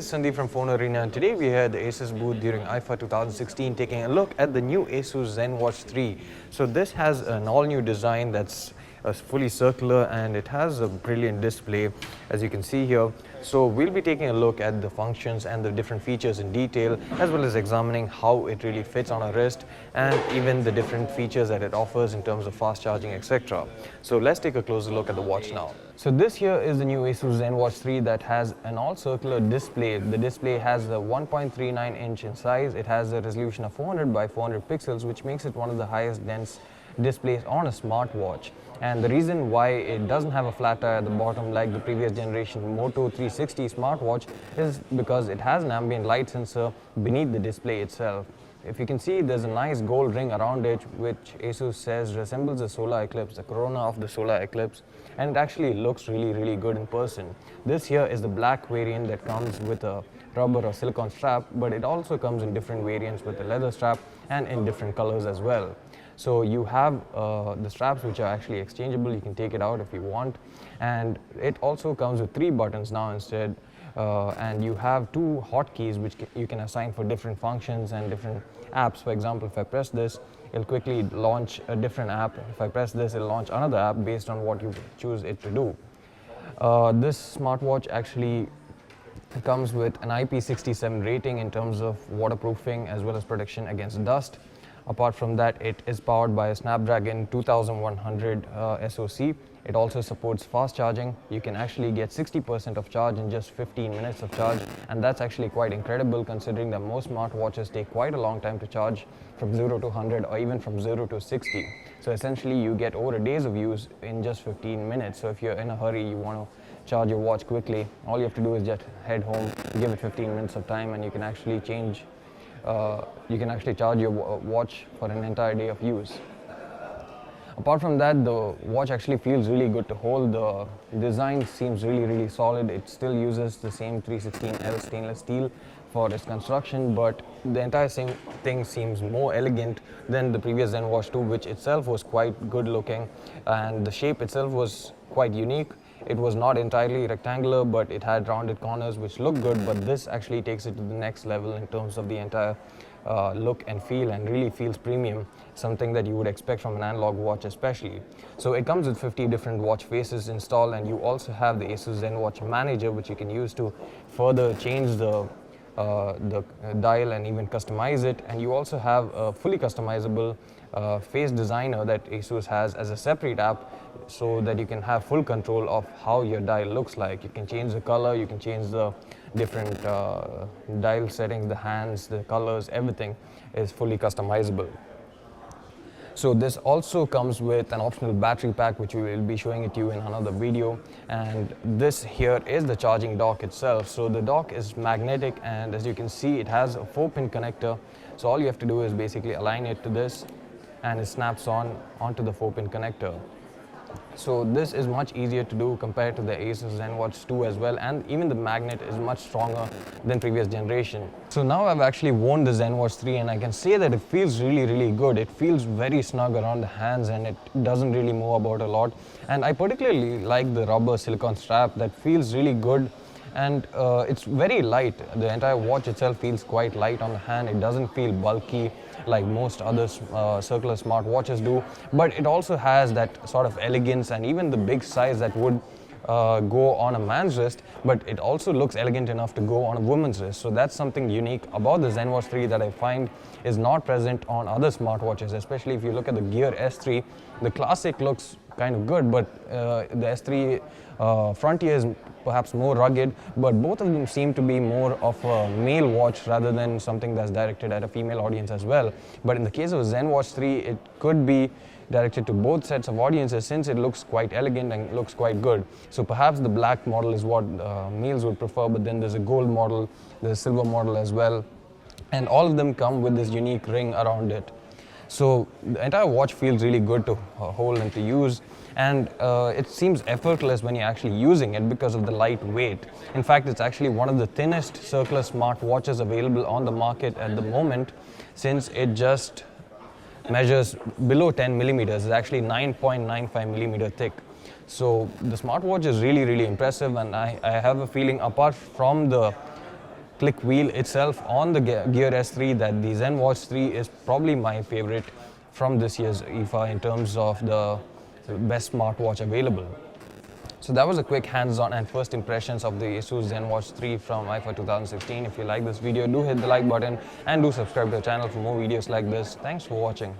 is Sandeep from FoneArena, and today we are at the Asus booth during IFA 2016 taking a look at the new Asus ZenWatch 3. So this has an all-new design that's fully circular and it has a brilliant display, as you can see here. So we'll be taking a look at the functions and the different features in detail, as well as examining how it really fits on our wrist and even the different features that it offers in terms of fast charging, etc. So let's take a closer look at the watch now. So this here is the new Asus ZenWatch 3 that has an all-circular display. The display has a 1.39 inch in size. It has a resolution of 400 by 400 pixels, which makes it one of the highest dense displays on a smartwatch. And the reason why it doesn't have a flat tire at the bottom like the previous generation Moto 360 smartwatch is because it has an ambient light sensor beneath the display itself. If you can see, there's a nice gold ring around it, which Asus says resembles the solar eclipse, the corona of the solar eclipse, and it actually looks really good in person. This here is the black variant that comes with a rubber or silicone strap, but it also comes in different variants with a leather strap and in different colors as well. So you have the straps which are actually exchangeable. You can take it out if you want, and it also comes with 3 buttons now instead. And you have 2 hotkeys which you can assign for different functions and different apps. For example, if I press this, it'll quickly launch a different app. If I press this, it'll launch another app based on what you choose it to do. This smartwatch actually comes with an IP67 rating in terms of waterproofing as well as protection against dust. Apart from that, it is powered by a Snapdragon 2100 SoC. It also supports fast charging. You can actually get 60% of charge in just 15 minutes of charge, and that's actually quite incredible considering that most smartwatches take quite a long time to charge from 0 to 100 or even from 0 to 60. So essentially you get over a days of use in just 15 minutes. So if you're in a hurry, you want to charge your watch quickly, all you have to do is just head home, give it 15 minutes of time, and you can actually charge your watch for an entire day of use. Apart from that, the watch actually feels really good to hold. The design seems really solid. It still uses the same 316L stainless steel for its construction, but the entire same thing seems more elegant than the previous ZenWatch 2, which itself was quite good looking, and the shape itself was quite unique. It was not entirely rectangular, but it had rounded corners which looked good, but this actually takes it to the next level in terms of the entire look and feel, and really feels premium, something that you would expect from an analog watch especially. So it comes with 50 different watch faces installed, and you also have the Asus ZenWatch Manager, which you can use to further change the dial and even customize it. And you also have a fully customizable face designer that Asus has as a separate app, so that you can have full control of how your dial looks like. You can change the color, you can change the different dial settings, the hands, the colors, everything is fully customizable. So this also comes with an optional battery pack, which we will be showing it to you in another video. And this here is the charging dock itself. So the dock is magnetic, and as you can see, it has a 4-pin connector. So all you have to do is basically align it to this, and it snaps onto the 4-pin connector. So this is much easier to do compared to the Asus ZenWatch 2 as well, and even the magnet is much stronger than previous generation. So now I've actually worn the ZenWatch 3, and I can say that it feels really good. It feels very snug around the hands, and it doesn't really move about a lot. And I particularly like the rubber silicone strap that feels really good, and it's very light. The entire watch itself feels quite light on the hand. It doesn't feel bulky like most other circular smartwatches do, but it also has that sort of elegance and even the big size that would go on a man's wrist, but it also looks elegant enough to go on a woman's wrist. So that's something unique about the ZenWatch 3 that I find is not present on other smartwatches, especially if you look at the Gear S3. The Classic looks kind of good, but the S3 Frontier is perhaps more rugged, but both of them seem to be more of a male watch rather than something that's directed at a female audience as well. But in the case of ZenWatch 3, it could be directed to both sets of audiences, since it looks quite elegant and looks quite good. So perhaps the black model is what males would prefer, but then there's a gold model, there's a silver model as well, and all of them come with this unique ring around it. So the entire watch feels really good to hold and to use, and it seems effortless when you're actually using it because of the light weight. In fact, it's actually one of the thinnest circular smartwatches available on the market at the moment, since it just measures below 10 millimeters. It's actually 9.95 millimeter thick. So the smartwatch is really impressive, and I have a feeling, apart from the click wheel itself on the Gear S3 that the ZenWatch 3 is probably my favorite from this year's IFA in terms of the best smartwatch available. So that was a quick hands-on and first impressions of the Asus ZenWatch 3 from IFA 2016. If you like this video, do hit the like button and do subscribe to the channel for more videos like this. Thanks for watching.